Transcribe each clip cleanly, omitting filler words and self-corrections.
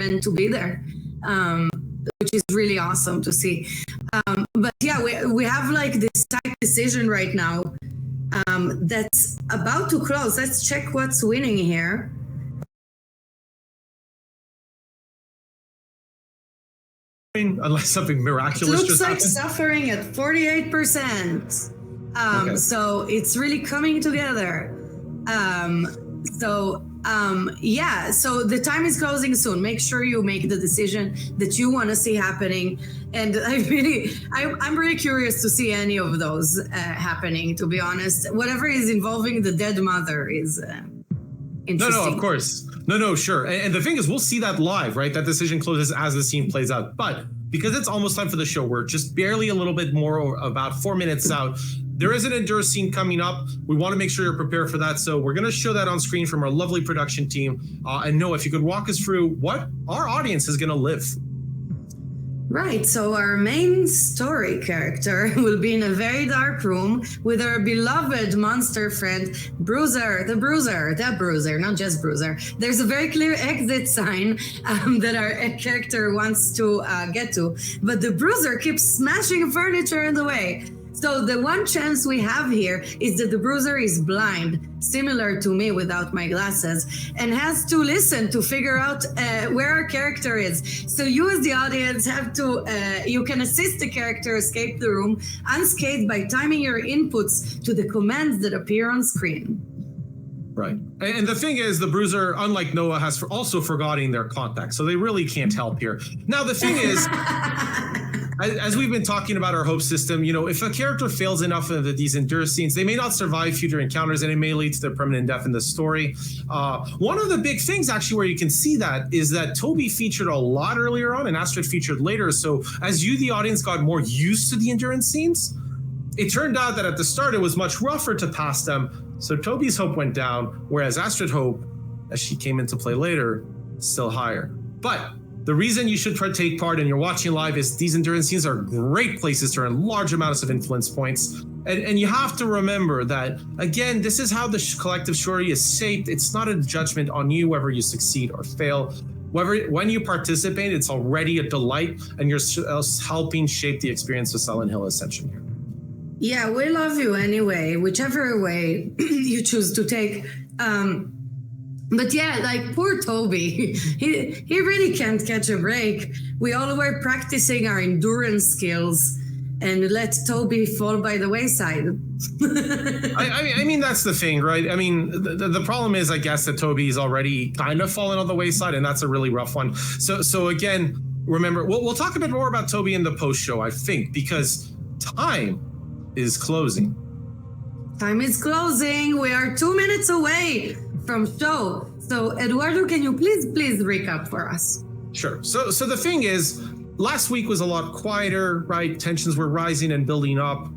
and to be there, which is really awesome to see. But yeah, we have like this tight decision right now that's about to close. Let's check what's winning here. Unless something miraculous looks just like happened. Suffering at 48%. Okay. So it's really coming together. Yeah, so the time is closing soon. Make sure you make the decision that you want to see happening. And I'm really curious to see any of those happening, to be honest. Whatever is involving the dead mother is interesting. No, of course. No, sure. And the thing is, we'll see that live, right? That decision closes as the scene plays out. But because it's almost time for the show, we're just barely a little bit more, about 4 minutes out. There is an Endure scene coming up. We want to make sure you're prepared for that. So we're going to show that on screen from our lovely production team. And Noah, if you could walk us through what our audience is going to live. Right, so our main story character will be in a very dark room with our beloved monster friend, Bruiser, the Bruiser, not just Bruiser. There's a very clear exit sign that our character wants to get to, but the Bruiser keeps smashing furniture in the way. So the one chance we have here is that the Bruiser is blind, similar to me without my glasses, and has to listen to figure out where our character is. So you as the audience have to, you can assist the character escape the room unscathed by timing your inputs to the commands that appear on screen. Right. And the thing is, the Bruiser, unlike Noah, has also forgotten their contact, so they really can't help here. Now, the thing is... As we've been talking about our hope system, if a character fails enough of these Endure scenes, they may not survive future encounters, and it may lead to their permanent death in the story. One of the big things, actually, where you can see that is that Toby featured a lot earlier on, and Astrid featured later. So as you, the audience, got more used to the endurance scenes, it turned out that at the start, it was much rougher to pass them. So Toby's hope went down, whereas Astrid hope, as she came into play later, still higher. But the reason you should take part and you're watching live is these endurance scenes are great places to earn large amounts of influence points. And you have to remember that, again, this is how the collective story is shaped. It's not a judgment on you, whether you succeed or fail. When you participate, it's already a delight, and you're helping shape the experience of Silent Hill Ascension here. Yeah, we love you anyway, whichever way you choose to take. But yeah, like poor Toby, he really can't catch a break. We all were practicing our endurance skills and let Toby fall by the wayside. I mean, that's the thing, right? I mean, the problem is, I guess, that Toby's already kind of fallen on the wayside, and that's a really rough one. So again, remember, we'll talk a bit more about Toby in the post-show, I think, because time is closing. Time is closing. We are 2 minutes away from show. So Eduardo, can you please recap for us? Sure. So the thing is, last week was a lot quieter, right? Tensions were rising and building up.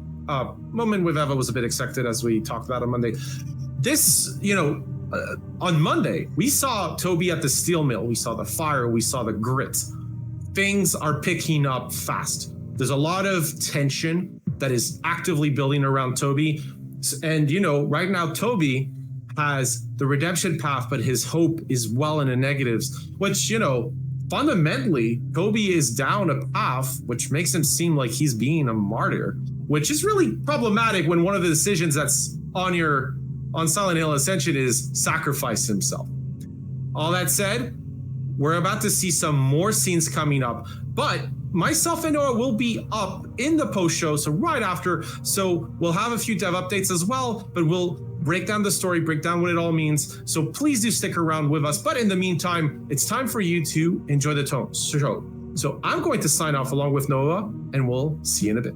Moment with Eva was a bit expected, as we talked about on Monday. This, on Monday, we saw Toby at the steel mill. We saw the fire. We saw the grit. Things are picking up fast. There's a lot of tension that is actively building around Toby. And, right now, Toby has the redemption path, but his hope is well in the negatives, which, fundamentally, Toby is down a path, which makes him seem like he's being a martyr, which is really problematic when one of the decisions that's on Silent Hill Ascension is sacrifice himself. All that said, we're about to see some more scenes coming up, but myself and Noah will be up in the post-show, so right after. So we'll have a few dev updates as well, but we'll break down the story, break down what it all means. So please do stick around with us. But in the meantime, it's time for you to enjoy the show. So I'm going to sign off along with Noah, and we'll see you in a bit.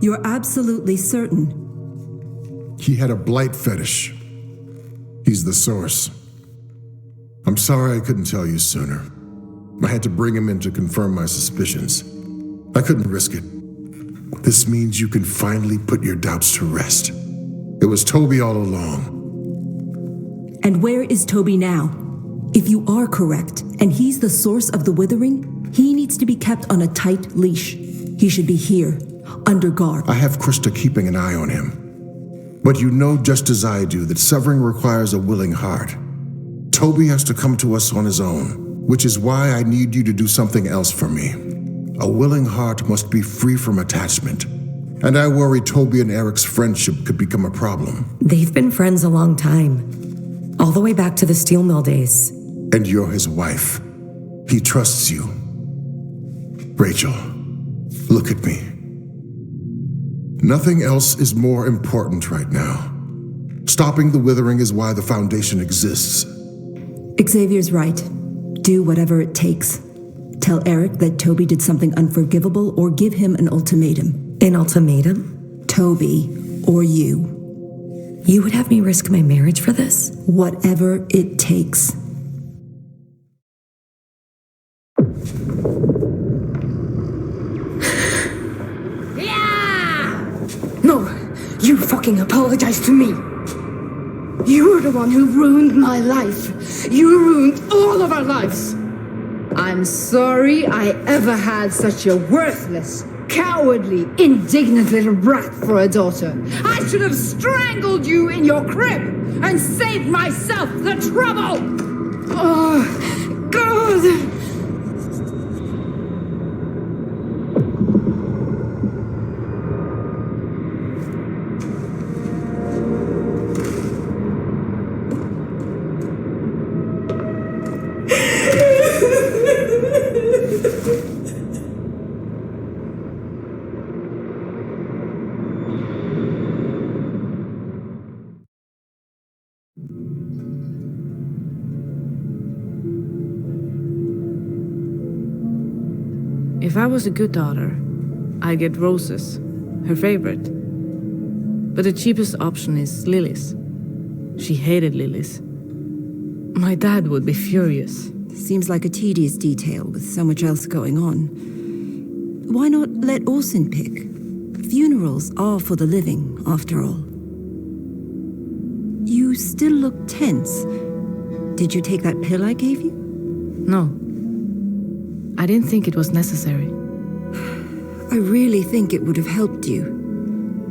You're absolutely certain? He had a blight fetish. He's the source. I'm sorry I couldn't tell you sooner. I had to bring him in to confirm my suspicions. I couldn't risk it. This means you can finally put your doubts to rest. It was Toby all along. And where is Toby now? If you are correct, and he's the source of the withering, he needs to be kept on a tight leash. He should be here, under guard. I have Krista keeping an eye on him. But you know just as I do that severing requires a willing heart. Toby has to come to us on his own, which is why I need you to do something else for me. A willing heart must be free from attachment. And I worry Toby and Eric's friendship could become a problem. They've been friends a long time. All the way back to the steel mill days. And you're his wife. He trusts you. Rachel, look at me. Nothing else is more important right now. Stopping the withering is why the Foundation exists. Xavier's right. Do whatever it takes. Tell Eric that Toby did something unforgivable or give him an ultimatum. An ultimatum? Toby or you. You would have me risk my marriage for this? Whatever it takes. No, you fucking apologize to me. You were the one who ruined my life. You ruined all of our lives. I'm sorry I ever had such a worthless, cowardly, indignant little brat for a daughter. I should have strangled you in your crib and saved myself the trouble. Oh, God. If I was a good daughter, I'd get roses, her favorite. But the cheapest option is lilies. She hated lilies. My dad would be furious. Seems like a tedious detail with so much else going on. Why not let Orson pick? Funerals are for the living, after all. You still look tense. Did you take that pill I gave you? No. I didn't think it was necessary. I really think it would have helped you.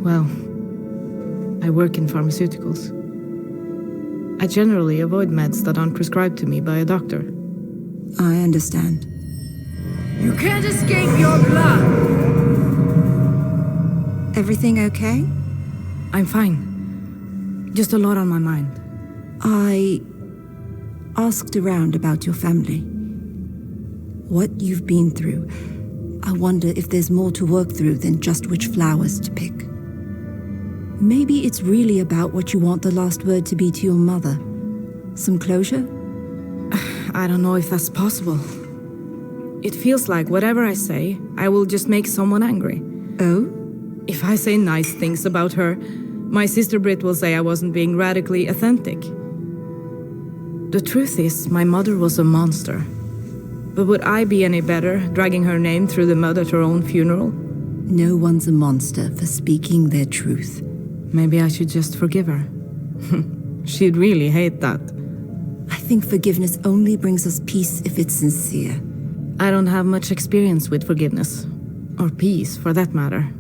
Well, I work in pharmaceuticals. I generally avoid meds that aren't prescribed to me by a doctor. I understand. You can't escape your blood. Everything okay? I'm fine. Just a lot on my mind. I asked around about your family. What you've been through. I wonder if there's more to work through than just which flowers to pick. Maybe it's really about what you want the last word to be to your mother. Some closure? I don't know if that's possible. It feels like whatever I say, I will just make someone angry. Oh? If I say nice things about her, my sister Britt will say I wasn't being radically authentic. The truth is, my mother was a monster. But would I be any better, dragging her name through the mud at her own funeral? No one's a monster for speaking their truth. Maybe I should just forgive her. She'd really hate that. I think forgiveness only brings us peace if it's sincere. I don't have much experience with forgiveness. Or peace, for that matter.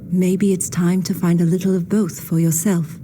Maybe it's time to find a little of both for yourself.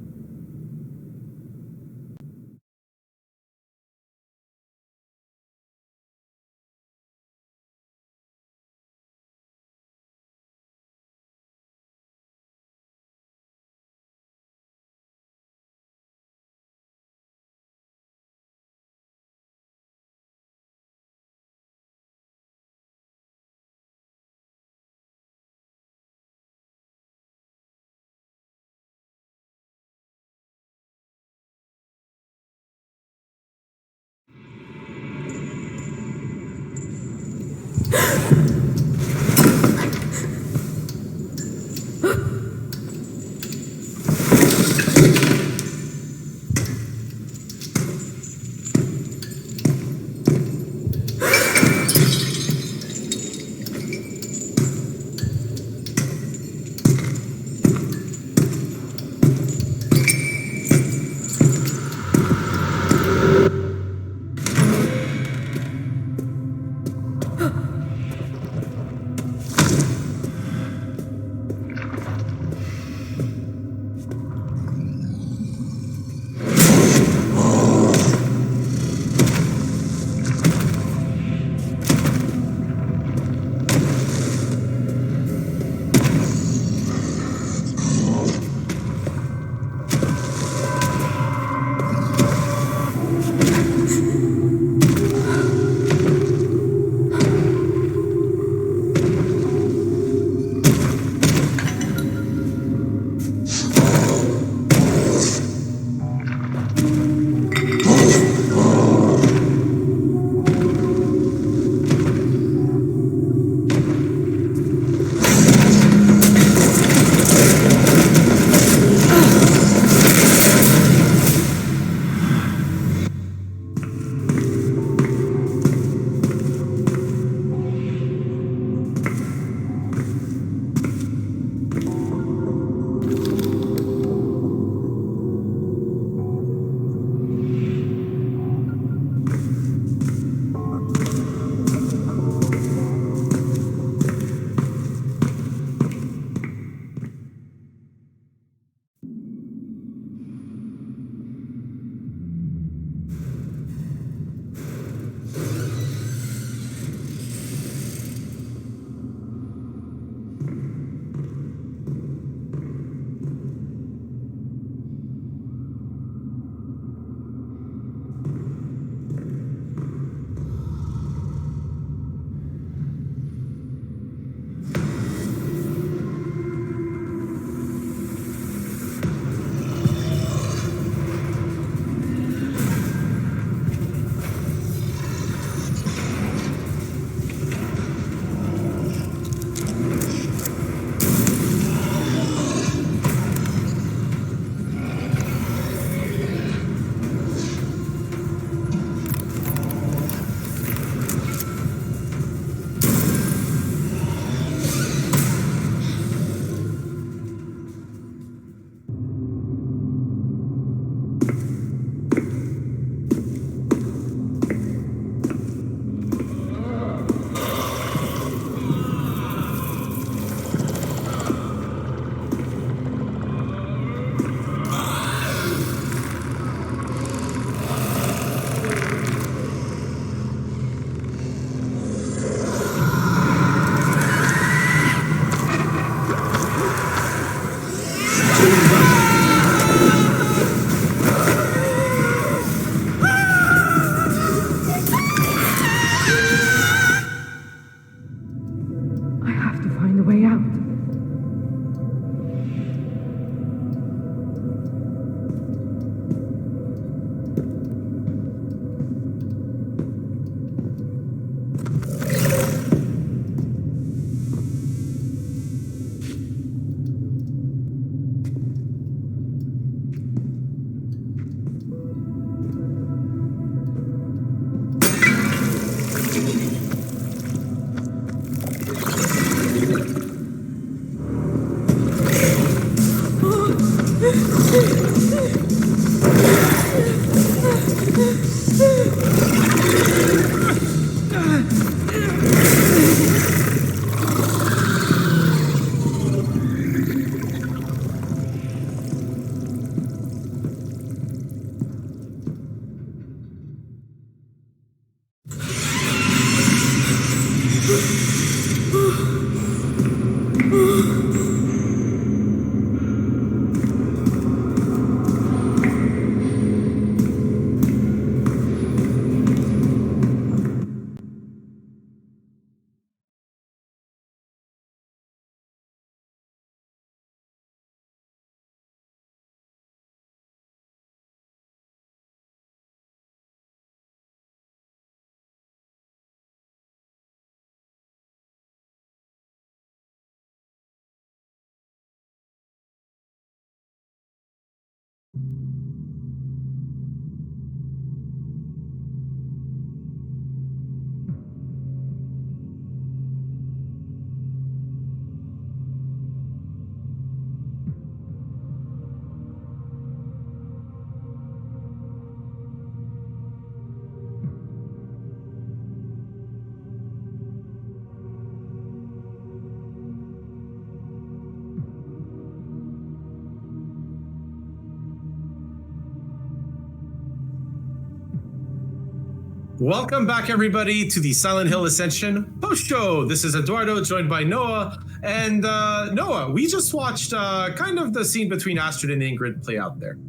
Welcome back, everybody, to the Silent Hill Ascension post-show. This is Eduardo, joined by Noah. And Noah, we just watched kind of the scene between Astrid and Ingrid play out there.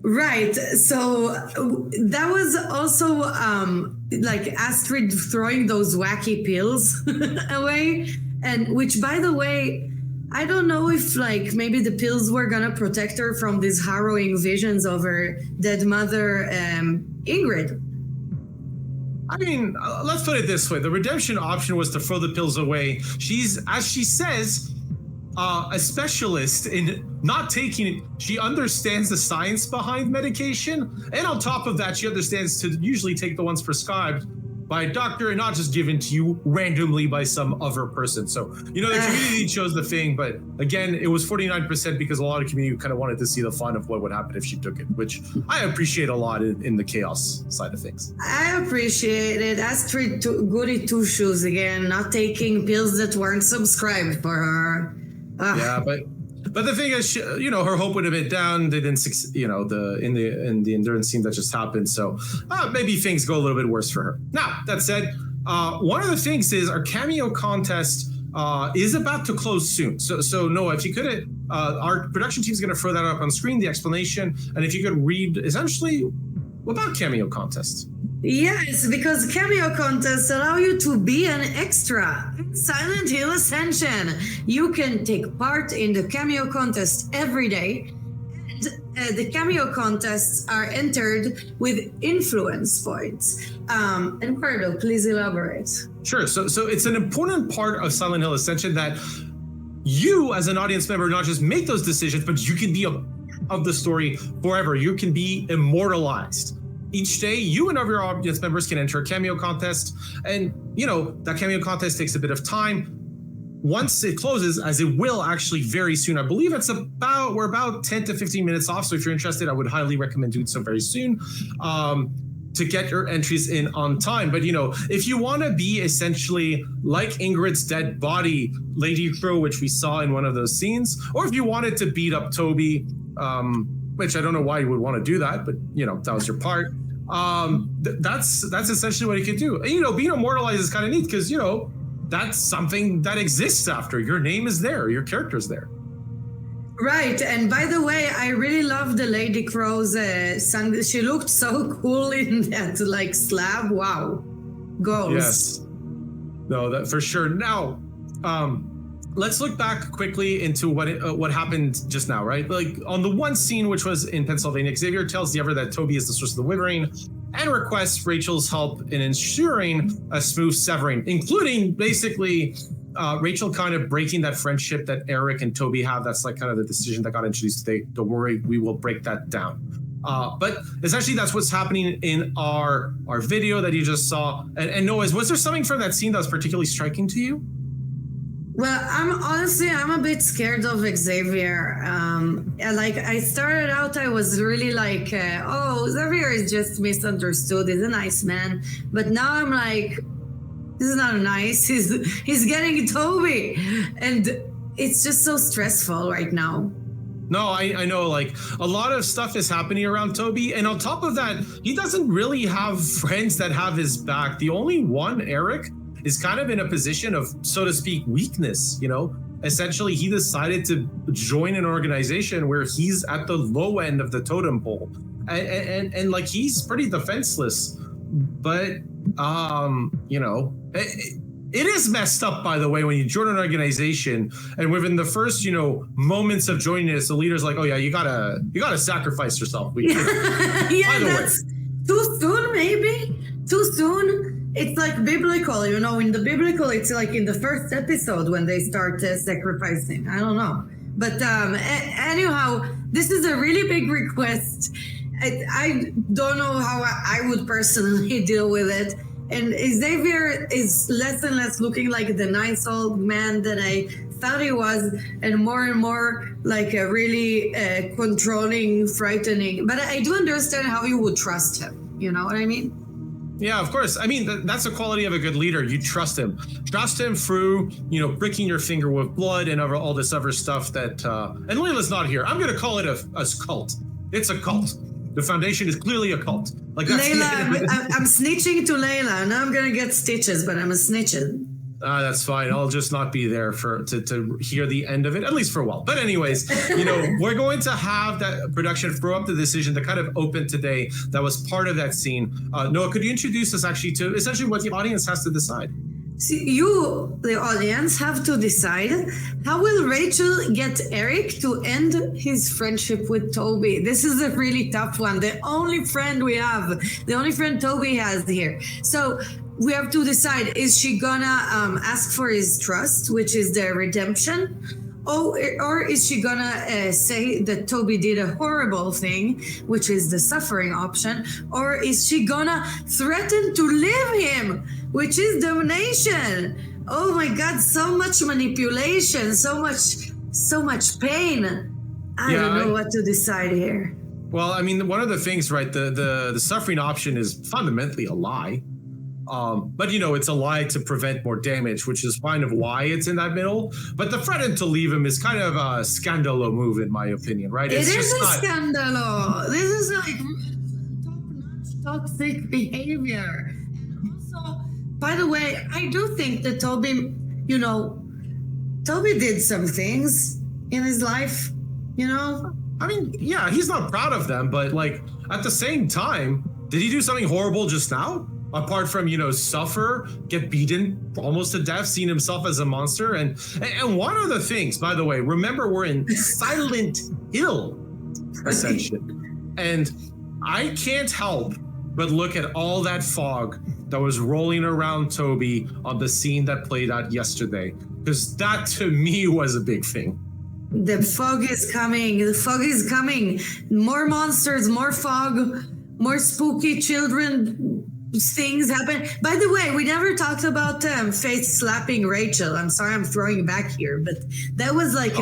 Right. So that was also like Astrid throwing those wacky pills away. And which, by the way, I don't know if like maybe the pills were gonna protect her from these harrowing visions of her dead mother, Ingrid. I mean, let's put it this way. The redemption option was to throw the pills away. She's, as she says, a specialist in not taking it. She understands the science behind medication. And on top of that, she understands to usually take the ones prescribed by a doctor and not just given to you randomly by some other person. So, you know, the community chose the thing, but again, it was 49% because a lot of community kind of wanted to see the fun of what would happen if she took it, which I appreciate a lot in the chaos side of things. I appreciate it. Astrid goody two shoes again, not taking pills that weren't subscribed for her. Yeah, but the thing is, you know, her hope would have been down. They didn't, you know, in the endurance scene that just happened. So maybe things go a little bit worse for her. Now, that said, one of the things is our cameo contest is about to close soon. So Noah, if you could, our production team is going to throw that up on screen, the explanation, and if you could read essentially about cameo contests. Yes, because cameo contests allow you to be an extra in Silent Hill Ascension. You can take part in the cameo contest every day. And the cameo contests are entered with influence points. And Pardo, please elaborate. Sure. So it's an important part of Silent Hill Ascension that you, as an audience member, not just make those decisions, but you can be of the story forever. You can be immortalized. Each day, you and other audience members can enter a cameo contest. And, you know, that cameo contest takes a bit of time. Once it closes, as it will actually very soon, I believe we're about 10 to 15 minutes off. So if you're interested, I would highly recommend doing so very soon to get your entries in on time. But, you know, if you want to be essentially like Ingrid's dead body, Lady Crow, which we saw in one of those scenes, or if you wanted to beat up Toby, which I don't know why you would want to do that, but, you know, that was your part. That's essentially what you could do. And, you know, being immortalized is kind of neat because, you know, that's something that exists after. Your name is there, your character's there. Right, and by the way, I really love the Lady Crow's sun. She looked so cool in that like slab. Wow, goals. Yes, no, that for sure. Now, let's look back quickly into what happened just now, right? Like on the one scene, which was in Pennsylvania, Xavier tells the other that Toby is the source of the Withering and requests Rachel's help in ensuring a smooth severing, including basically Rachel kind of breaking that friendship that Eric and Toby have. That's like kind of the decision that got introduced today. Don't worry, we will break that down. But essentially that's what's happening in our video that you just saw. And Noah, was there something from that scene that was particularly striking to you? Well, I'm a bit scared of Xavier. Like I started out, I was really like, Xavier is just misunderstood. He's a nice man. But now I'm like, this is not nice. He's getting Toby. And it's just so stressful right now. No, I know, like, a lot of stuff is happening around Toby. And on top of that, he doesn't really have friends that have his back. The only one, Eric, is kind of in a position of, so to speak, weakness, you know? Essentially, he decided to join an organization where he's at the low end of the totem pole. And like, he's pretty defenseless. But, you know, it is messed up, by the way, when you join an organization and within the first, you know, moments of joining this, the leader's like, oh yeah, you gotta sacrifice yourself. Yeah, that's too soon, maybe. Too soon. It's like biblical, you know. In the biblical, it's like in the first episode when they start sacrificing. I don't know, but anyhow, this is a really big request. I don't know how I would personally deal with it. And Xavier is less and less looking like the nice old man that I thought he was, and more like a really controlling, frightening. But I do understand how you would trust him. You know what I mean? Yeah, of course. I mean, that's the quality of a good leader. You trust him. Trust him through, you know, pricking your finger with blood and all this other stuff that... and Layla's not here. I'm going to call it a cult. It's a cult. The Foundation is clearly a cult. Like, that's Layla, I'm snitching to Layla. Now I'm going to get stitches, but I'm a snitching. That's fine. I'll just not be there to hear the end of it, at least for a while. But anyways, you know, we're going to have that production throw up the decision that kind of opened today that was part of that scene. Noah, could you introduce us actually to essentially what the audience has to decide? See, you, the audience, have to decide how will Rachel get Eric to end his friendship with Toby. This is a really tough one. The only friend we have, the only friend Toby has here. So we have to decide, is she gonna ask for his trust, which is the redemption? Or is she gonna say that Toby did a horrible thing, which is the suffering option? Or is she gonna threaten to leave him, which is damnation? Oh my God, so much manipulation, so much pain. I don't know what to decide here. Well, I mean, one of the things, right, the suffering option is fundamentally a lie. But, you know, it's a lie to prevent more damage, which is kind of why it's in that middle. But the threaten to leave him is kind of a scandalo move, in my opinion, right? It is a scandalo. This is like top-notch toxic behavior. Also, by the way, I do think that Toby, you know, Toby did some things in his life, you know? I mean, yeah, he's not proud of them, but, like, at the same time, did he do something horrible just now? Apart from, you know, suffer, get beaten almost to death, seeing himself as a monster. And one of the things, by the way, remember we're in Silent Hill Ascension. And I can't help but look at all that fog that was rolling around Toby on the scene that played out yesterday. Because that, to me, was a big thing. The fog is coming. The fog is coming. More monsters, more fog, more spooky children. Things happen. By the way, we never talked about Faith slapping Rachel. I'm sorry, I'm throwing back here, but that was like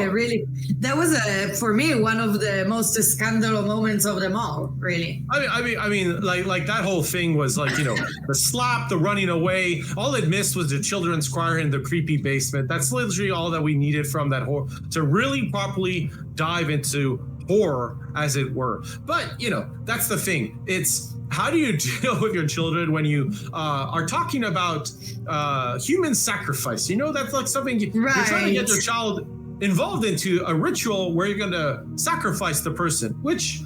for me, one of the most scandalous moments of them all. Really. I mean, like that whole thing was like, you know, the slap, the running away. All it missed was the children's choir in the creepy basement. That's literally all that we needed from that horror to really properly dive into horror, as it were. But you know, that's the thing. It's how do you deal with your children when you are talking about human sacrifice? You know, that's like something you're trying to get your child involved into a ritual where you're going to sacrifice the person, which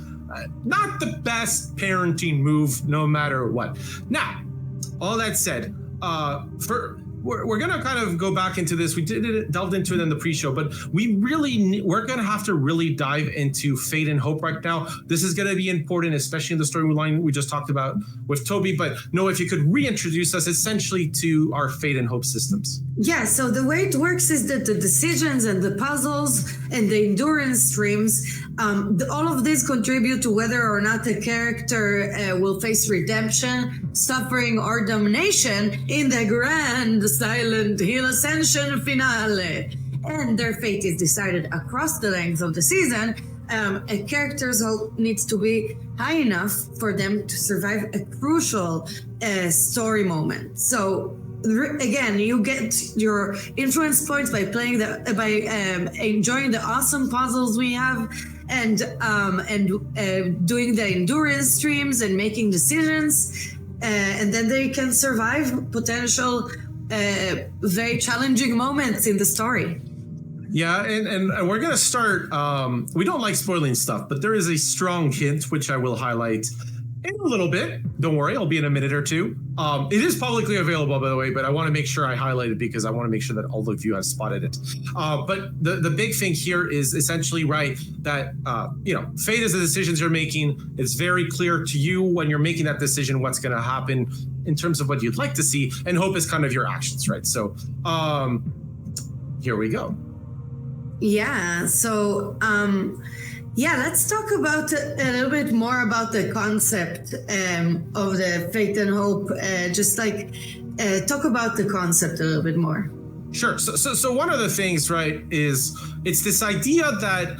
not the best parenting move, no matter what. Now, all that said, we're going to kind of go back into this. We delved into it in the pre-show, but we're going to have to really dive into fate and hope right now. This is going to be important, especially in the storyline we just talked about with Toby. But Noah, if you could reintroduce us essentially to our fate and hope systems. Yeah, so the way it works is that the decisions and the puzzles and the endurance streams, all of these contribute to whether or not the character will face redemption, suffering, or domination in the grand Silent Hill Ascension finale. And their fate is decided across the length of the season. A character's hope needs to be high enough for them to survive a crucial story moment. So again, you get your influence points by playing enjoying the awesome puzzles we have, and doing the endurance streams and making decisions, and then they can survive potential very challenging moments in the story. Yeah, and we're gonna start. We don't like spoiling stuff, but there is a strong hint which I will highlight in a little bit. Don't worry, I'll be in a minute or two. It is publicly available, by the way, but I want to make sure I highlight it because I want to make sure that all of you have spotted it. But the big thing here is essentially that fate is the decisions you're making. It's very clear to you when you're making that decision what's going to happen in terms of what you'd like to see, and hope is kind of your actions, right? So here we go. Yeah, so let's talk about a little bit more about the concept of the faith and hope. Talk about the concept a little bit more. Sure. So one of the things, right, is it's this idea that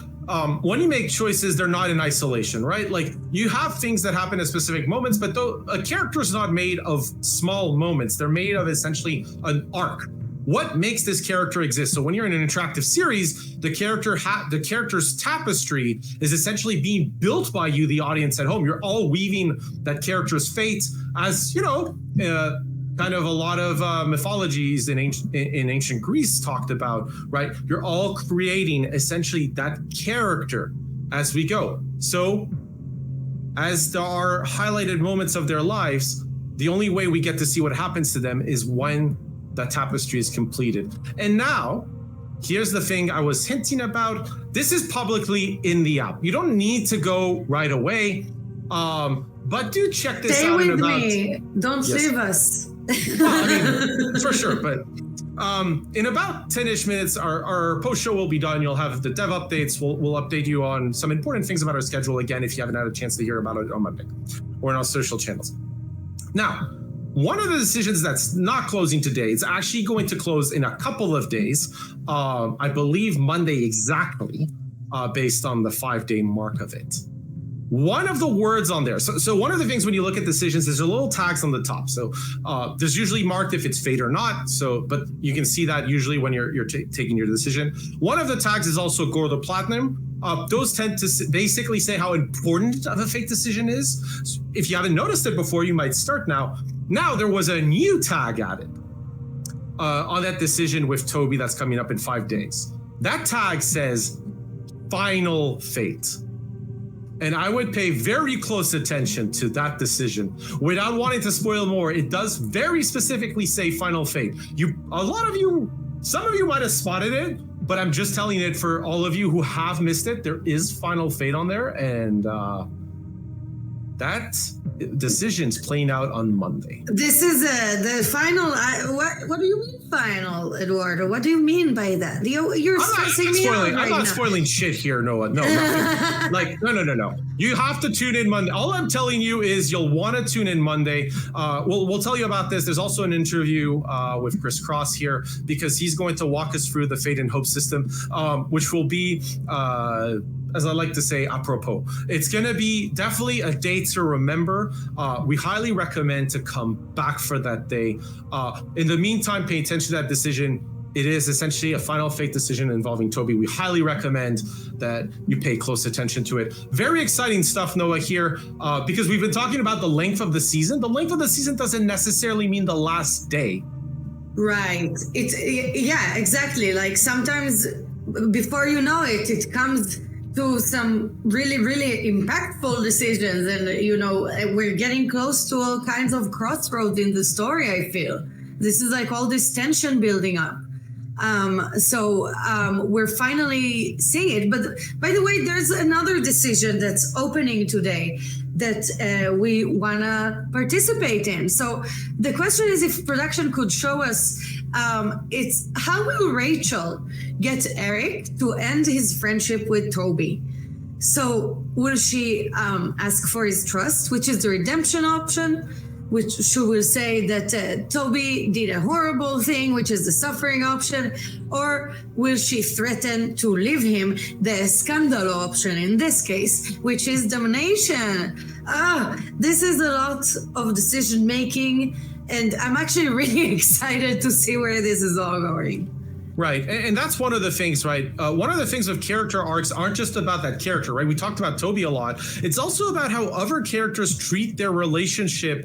when you make choices, they're not in isolation, right? Like you have things that happen at specific moments, but though a character is not made of small moments, they're made of essentially an arc. What makes this character exist? So when you're in an interactive series, the character's tapestry is essentially being built by you, the audience at home. You're all weaving that character's fate, as kind of a lot of mythologies in ancient Greece talked about, right? You're all creating essentially that character as we go. So as there are highlighted moments of their lives, the only way we get to see what happens to them is when that tapestry is completed. And now, here's the thing I was hinting about. This is publicly in the app. You don't need to go right away, but do check this out. Stay with me. Don't leave us. Well, I mean, for sure. But in about 10-ish minutes, our post show will be done. You'll have the dev updates. We'll update you on some important things about our schedule again if you haven't had a chance to hear about it on Monday or in our social channels. Now, one of the decisions that's not closing today, it's actually going to close in a couple of days. I believe Monday exactly, based on the 5-day mark of it. One of the words on there. So one of the things when you look at decisions, there's a little tags on the top. So there's usually marked if it's fate or not. But you can see that usually when you're taking your decision. One of the tags is also Gore the Platinum. Those tend to basically say how important of a fate decision is. If you haven't noticed it before, you might start now. Now there was a new tag added on that decision with Toby that's coming up in 5 days. That tag says Final Fate. And I would pay very close attention to that decision. Without wanting to spoil more, it does very specifically say Final Fate. Some of you might have spotted it, but I'm just telling it for all of you who have missed it. There is Final Fate on there, and that decision's playing out on Monday. This is the final. What do you mean final, Eduardo? What do you mean by that? You're stressing me out right now. I'm not spoiling shit here, Noah. No, no. You have to tune in Monday. All I'm telling you is you'll want to tune in Monday. We'll tell you about this. There's also an interview with Chris Cross here because he's going to walk us through the Fate and Hope system, which will be, as I like to say, apropos. It's going to be definitely a day to remember. We highly recommend to come back for that day. In the meantime, pay attention to that decision. It is essentially a Final Fate decision involving Toby. We highly recommend that you pay close attention to it. Very exciting stuff, Noah, here, because we've been talking about the length of the season. The length of the season doesn't necessarily mean the last day. Right. Yeah, exactly. Like sometimes before you know it, it comes to some really, really impactful decisions. And, we're getting close to all kinds of crossroads in the story, I feel. This is like all this tension building up. We're finally seeing it. But by the way, there's another decision that's opening today that we want to participate in. So the question is if production could show us, it's how will Rachel get Eric to end his friendship with Toby? So will she ask for his trust, which is the redemption option? Which she will say that Toby did a horrible thing, which is the suffering option, or will she threaten to leave him, the scandal option in this case, which is domination? This is a lot of decision making, and I'm actually really excited to see where this is all going. Right, and that's one of the things, right? One of the things of character arcs aren't just about that character, right? We talked about Toby a lot. It's also about how other characters treat their relationship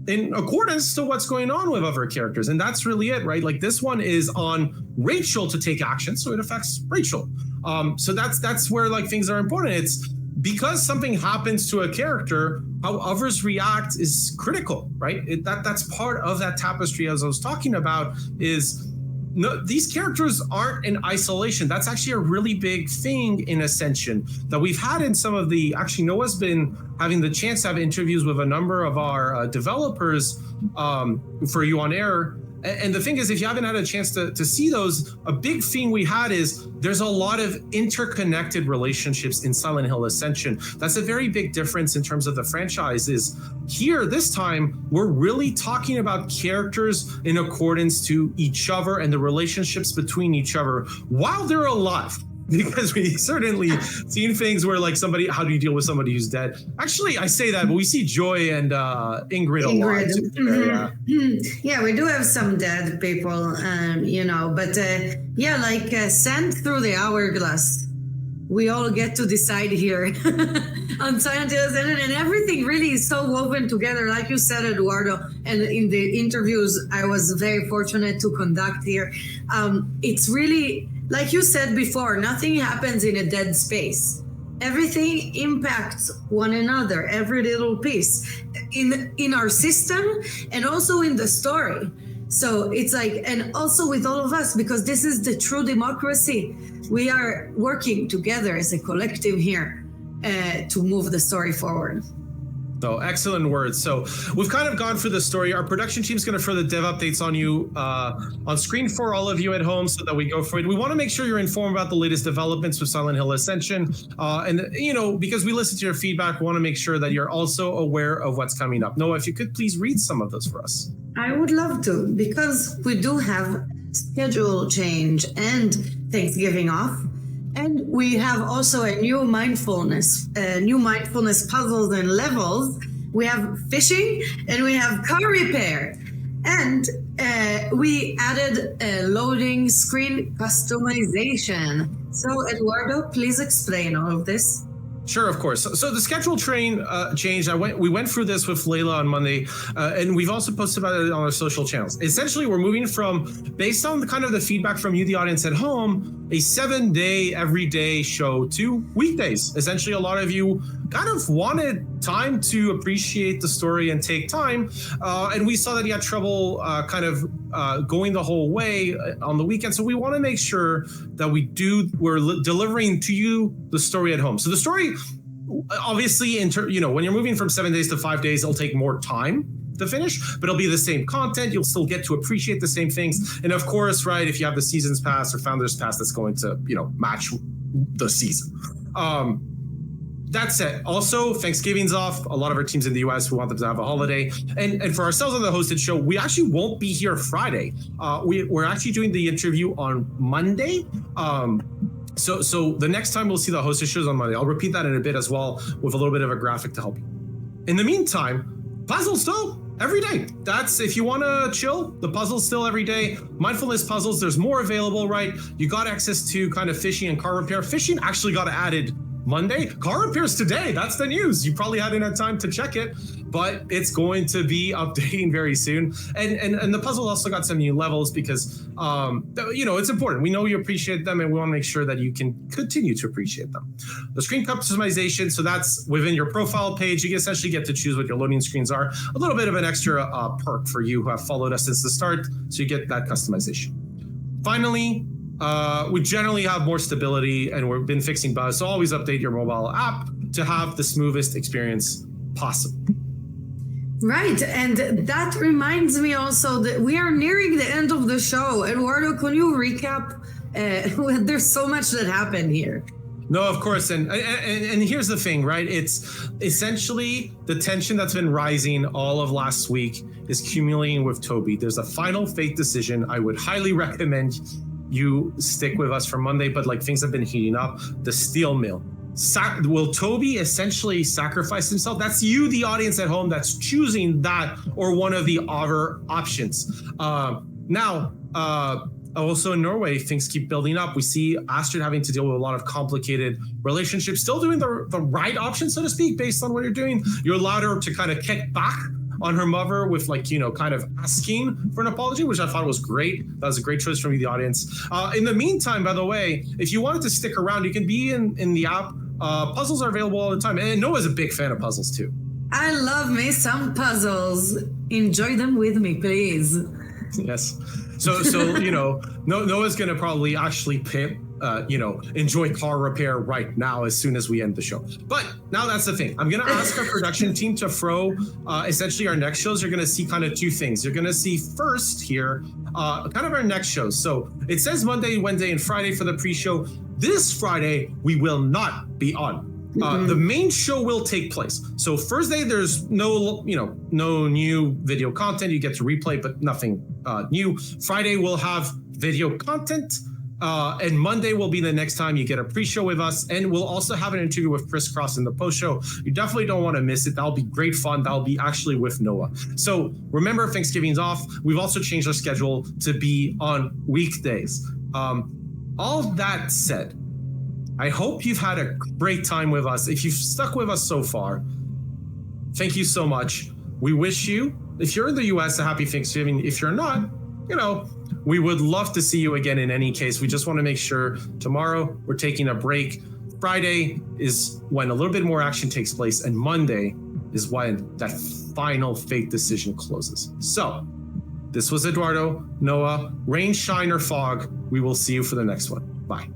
in accordance to what's going on with other characters. And that's really it, right? Like this one is on Rachel to take action, so it affects Rachel. So that's where like things are important. It's because something happens to a character, how others react is critical, right? That's part of that tapestry, as I was talking about, is no, these characters aren't in isolation. That's actually a really big thing in Ascension that we've had in some of the, actually Noah's been having the chance to have interviews with a number of our developers for you on air. And the thing is, if you haven't had a chance to see those, a big thing we had is there's a lot of interconnected relationships in Silent Hill Ascension. That's a very big difference in terms of the franchise. Is here, this time, we're really talking about characters in accordance to each other and the relationships between each other while they're alive. Because we certainly seen things where like somebody, how do you deal with somebody who's dead? Actually, I say that, but we see Joy and Ingrid a lot. Yeah, we do have some dead people, but sent through the hourglass. We all get to decide here on Silent Hill, and everything really is so woven together. Like you said, Eduardo, and in the interviews I was very fortunate to conduct here. It's really, like you said before, nothing happens in a dead space. Everything impacts one another, every little piece in our system and also in the story. So it's like, and also with all of us, because this is the true democracy. We are working together as a collective here to move the story forward. So excellent words. So we've kind of gone through the story. Our production team's going to throw the dev updates on you on screen for all of you at home so that we go through it. We want to make sure you're informed about the latest developments with Silent Hill Ascension. Because we listen to your feedback, we want to make sure that you're also aware of what's coming up. Noah, if you could please read some of those for us. I would love to, because we do have schedule change and Thanksgiving off. And we have also a new mindfulness puzzles and levels. We have fishing and we have car repair. And we added a loading screen customization. So Eduardo, please explain all of this. Sure, of course. So the schedule train changed. We went through this with Layla on Monday, and we've also posted about it on our social channels. Essentially, we're moving from, based on the feedback from you, the audience at home, a 7-day, everyday show to weekdays. Essentially, a lot of you kind of wanted time to appreciate the story and take time, and we saw that you had trouble going the whole way on the weekend. So we want to make sure that we're delivering to you the story at home. So the story, obviously, when you're moving from 7 days to 5 days, it'll take more time to finish, but it'll be the same content. You'll still get to appreciate the same things. And of course, right, if you have the Seasons Pass or Founders Pass, that's going to, match the season. That's it. Also, Thanksgiving's off. A lot of our teams in the US, we want them to have a holiday. And for ourselves on the hosted show, we actually won't be here Friday. We're actually doing the interview on Monday. So the next time we'll see the hosted shows on Monday. I'll repeat that in a bit as well with a little bit of a graphic to help you. In the meantime, puzzles still every day. That's, if you want to chill, the puzzles still every day. Mindfulness puzzles, there's more available, right? You got access to kind of fishing and car repair. Fishing actually got added Monday. Car repairs today. That's the news. You probably hadn't had time to check it, but it's going to be updating very soon. And the puzzle also got some new levels because, it's important. We know you appreciate them and we want to make sure that you can continue to appreciate them. The screen customization, so that's within your profile page. You essentially get to choose what your loading screens are. A little bit of an extra perk for you who have followed us since the start, so you get that customization. Finally, we generally have more stability and we've been fixing bugs. So always update your mobile app to have the smoothest experience possible. Right. And that reminds me also that we are nearing the end of the show. Eduardo, can you recap? There's so much that happened here. No, of course. And here's the thing, right? It's essentially the tension that's been rising all of last week is accumulating with Toby. There's a final fate decision. I would highly recommend you stick with us for Monday, but things have been heating up. The steel mill. Will Toby essentially sacrifice himself? That's you, the audience at home, that's choosing that or one of the other options. Also in Norway, things keep building up. We see Astrid having to deal with a lot of complicated relationships, still doing the right option, so to speak, based on what you're doing. You're allowed her to kind of kick back on her mother with like, kind of asking for an apology, which I thought was great. That was a great choice from the audience. In the meantime, by the way, if you wanted to stick around, you can be in the app. Puzzles are available all the time. And Noah's a big fan of puzzles too. I love me some puzzles. Enjoy them with me, please. Yes. So Noah's going to probably actually enjoy car repair right now as soon as we end the show. But now that's the thing. I'm going to ask our production team to throw essentially our next shows. You're going to see kind of two things. You're going to see first here kind of our next shows. So it says Monday, Wednesday, and Friday for the pre-show. This Friday, we will not be on. The main show will take place. So Thursday, there's no new video content. You get to replay, but nothing new. Friday, we'll have video content. And Monday will be the next time you get a pre-show with us. And we'll also have an interview with Chris Cross in the post-show. You definitely don't want to miss it. That'll be great fun. That'll be actually with Noah. So remember, Thanksgiving's off. We've also changed our schedule to be on weekdays. All that said, I hope you've had a great time with us. If you've stuck with us so far, thank you so much. We wish you, if you're in the US, a happy Thanksgiving. If you're not, we would love to see you again in any case. We just want to make sure tomorrow we're taking a break. Friday is when a little bit more action takes place, and Monday is when that final fate decision closes. So this was Eduardo, Noah, rain, shine, or fog. We will see you for the next one. Bye.